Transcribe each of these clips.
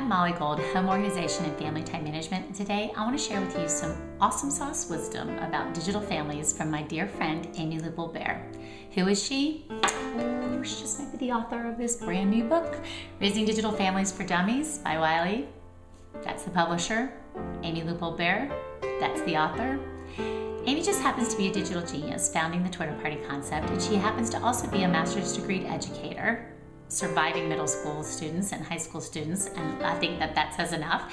I'm Molly Gold, Home Organization and Family Time Management, and today I want to share with you some awesome sauce wisdom about digital families from my dear friend, Amy Bear. Who is she? Oh, she just might be the author of this brand new book, Raising Digital Families for Dummies by Wiley. That's the publisher. Amy Bear, that's the author. Amy just happens to be a digital genius, founding the Twitter Party concept, and she happens to also be a master's degree educator, surviving middle school students and high school students, and I think that that says enough.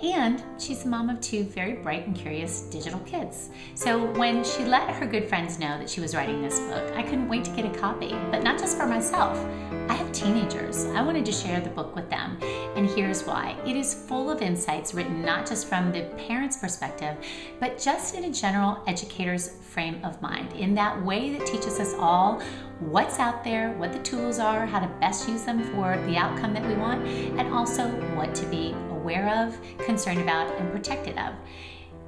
And she's the mom of two very bright and curious digital kids. So when she let her good friends know that she was writing this book, I couldn't wait to get a copy, but not just for myself. I have teenagers. I wanted to share the book with them, and here's why. It is full of insights written not just from the parent's perspective, but just in a general educator's frame of mind, in that way that teaches us all what's out there, what the tools are, how to best use them for the outcome that we want, and also what to be aware of, concerned about, and protected of.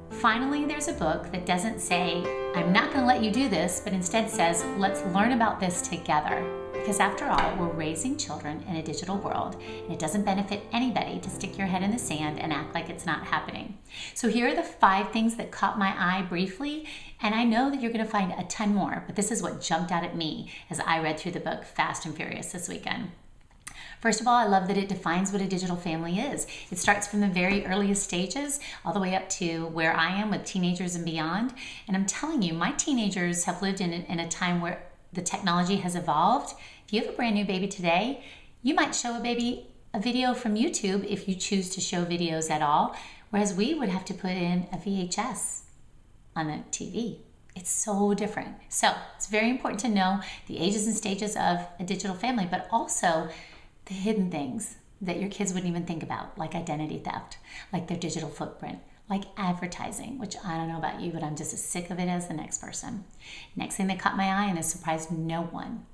Finally, there's a book that doesn't say, I'm not going to let you do this, but instead says, let's learn about this together. Because after all, we're raising children in a digital world, and it doesn't benefit anybody to stick your head in the sand and act like it's not happening. So here are the 5 things that caught my eye briefly, and I know that you're going to find a ton more, but this is what jumped out at me as I read through the book fast and furious this weekend. First of all, I love that it defines what a digital family is. It starts from the very earliest stages all the way up to where I am with teenagers and beyond. And I'm telling you, my teenagers have lived in a time where the technology has evolved. If you have a brand new baby today, you might show a baby a video from YouTube if you choose to show videos at all, whereas we would have to put in a VHS on the TV. It's so different. So it's very important to know the ages and stages of a digital family, but also the hidden things that your kids wouldn't even think about, like identity theft, like their digital footprint, like advertising, which I don't know about you, but I'm just as sick of it as the next person. Next thing that caught my eye and has surprised no one,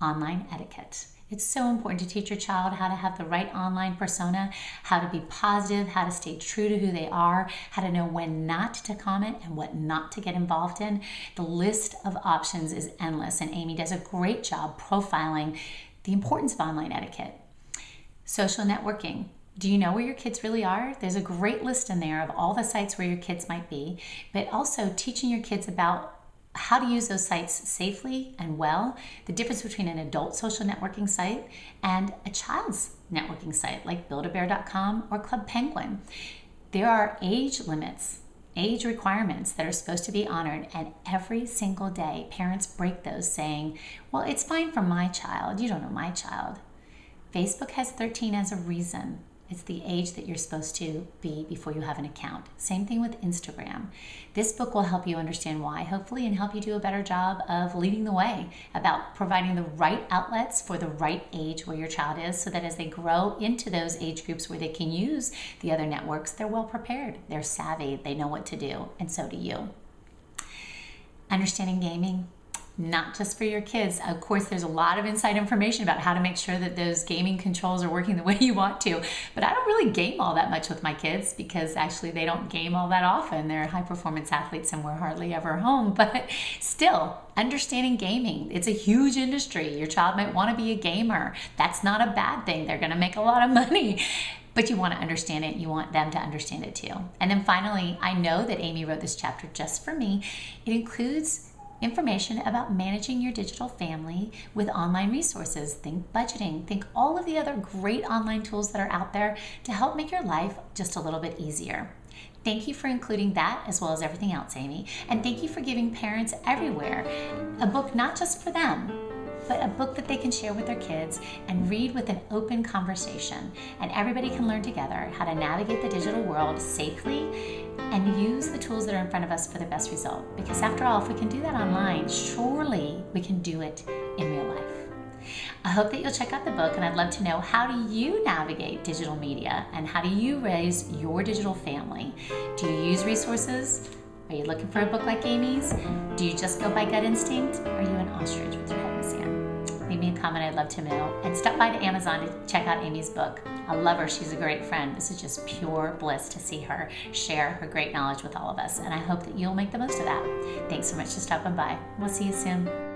online etiquette. It's so important to teach your child how to have the right online persona, how to be positive, how to stay true to who they are, how to know when not to comment and what not to get involved in. The list of options is endless, and Amy does a great job profiling the importance of online etiquette. Social networking. Do you know where your kids really are? There's a great list in there of all the sites where your kids might be, but also teaching your kids about how to use those sites safely and well, the difference between an adult social networking site and a child's networking site like buildabear.com or Club Penguin. There are age limits, age requirements that are supposed to be honored, and every single day parents break those saying, well, it's fine for my child. You don't know my child. Facebook has 13 as a reason. It's the age that you're supposed to be before you have an account. Same thing with Instagram. This book will help you understand why, hopefully, and help you do a better job of leading the way about providing the right outlets for the right age where your child is, so that as they grow into those age groups where they can use the other networks, they're well prepared, they're savvy, they know what to do, and so do you. Understanding gaming. Not just for your kids. Of course, there's a lot of inside information about how to make sure that those gaming controls are working the way you want to. But I don't really game all that much with my kids because actually they don't game all that often. They're high performance athletes and we're hardly ever home. But still, understanding gaming. It's a huge industry. Your child might want to be a gamer. That's not a bad thing. They're going to make a lot of money. But you want to understand it. You want them to understand it too. And then finally, I know that Amy wrote this chapter just for me. It includes information about managing your digital family with online resources. Think budgeting, think all of the other great online tools that are out there to help make your life just a little bit easier. Thank you for including that as well as everything else, Amy. And thank you for giving parents everywhere a book not just for them, but a book that they can share with their kids and read with an open conversation. And everybody can learn together how to navigate the digital world safely and use the tools that are in front of us for the best result. Because after all, if we can do that online, surely we can do it in real life. I hope that you'll check out the book, and I'd love to know, how do you navigate digital media and how do you raise your digital family? Do you use resources? Are you looking for a book like Amy's? Do you just go by gut instinct? Are you an ostrich with your head in the sand? Leave me a comment, I'd love to know. And stop by to Amazon to check out Amy's book. I love her, she's a great friend. This is just pure bliss to see her share her great knowledge with all of us. And I hope that you'll make the most of that. Thanks so much for stopping by. We'll see you soon.